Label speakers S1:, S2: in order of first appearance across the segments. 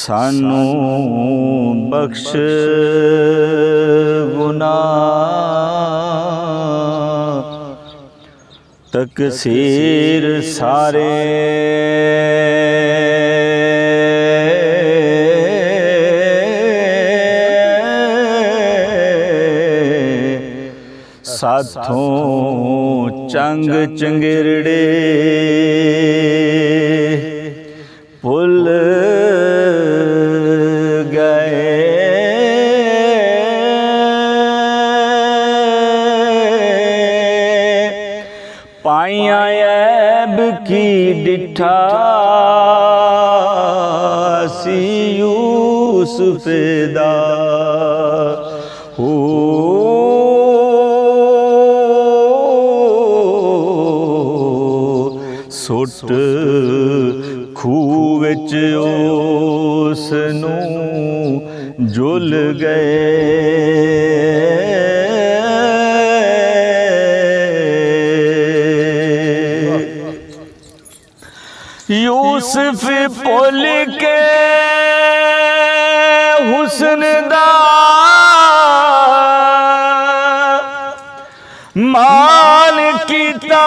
S1: सानू बख्श गुनाह तकसीर सारे साथों चंग चंगिरड़े भुल पाइया ऐब की डिठा सी यूसुफ दा हो सुट खूह विच उसनू जुल गए यूसुफ भुल के हुस्न दा मान कीता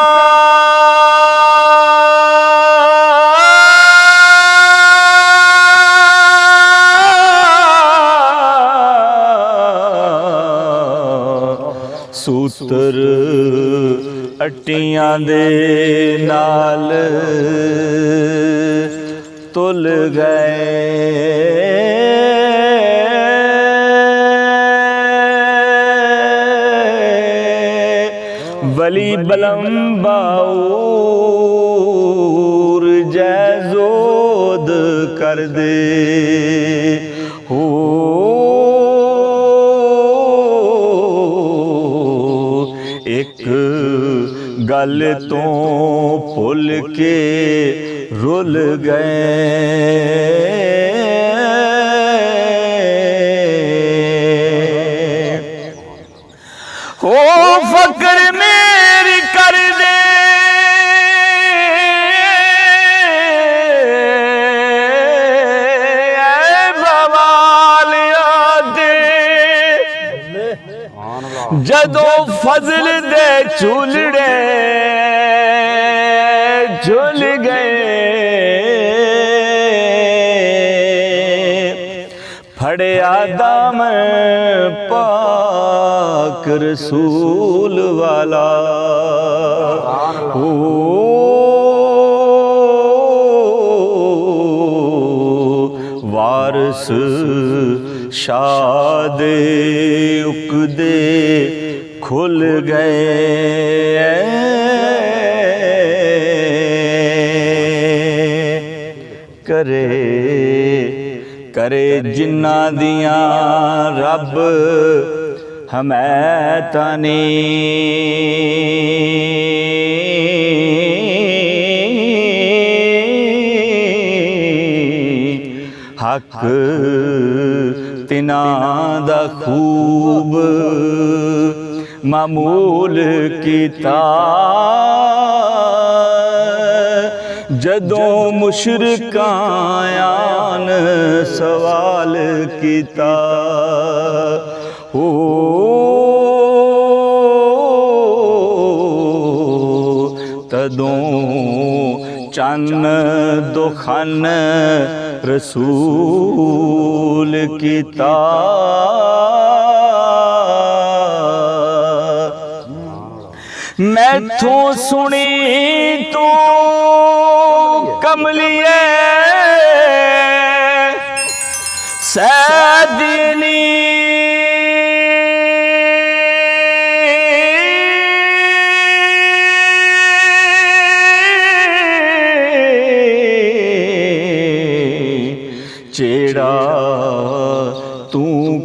S1: सूतर अट्टियां दे नाल तुल गए वली बलम्बाऊर जैज़ोद कर दे हो एक गल तो भुल के रुल गए हो फकर मेरी कर दे बवालिया दे जदों फजल दे झूलड़े झूल गए फड़िया दामन पाक रसूल वाला हो वारस शादे उकदे खुल गए करे करे जिन्ना दियां रब हमें तनी हक तिना दा खूब मामूल कीता जदों मुशरिकां सवाल कीता हो तदों चन्न दुखन रसूल कीता मैथों सुनी तू कमलिए सैदनी चेड़ा तू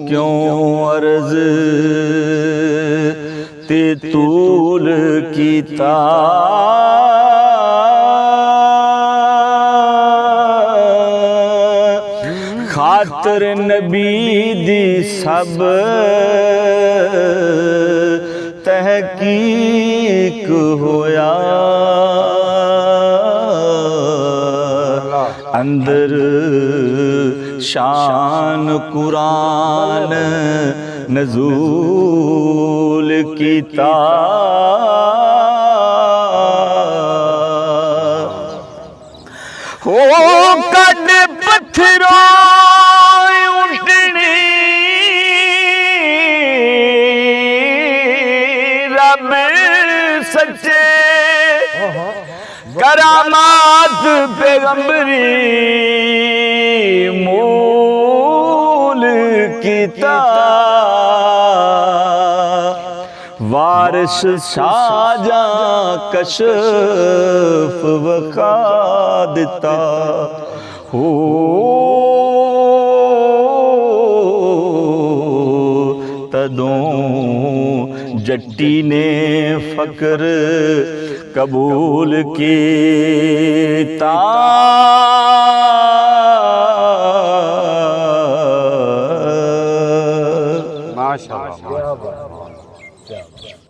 S1: क्यों अर्ज ते तूल कीता खातर नबी दी सब तहकीक होया अंदर शान कुरान नज़ूल कीता हो कद पत्थरों उठनी रब सच्चे करामात पैगंबरी मूल कीता वारिस साजा कशफ वखा दिता हो तदों जट्टी ने फकर कबूल कीता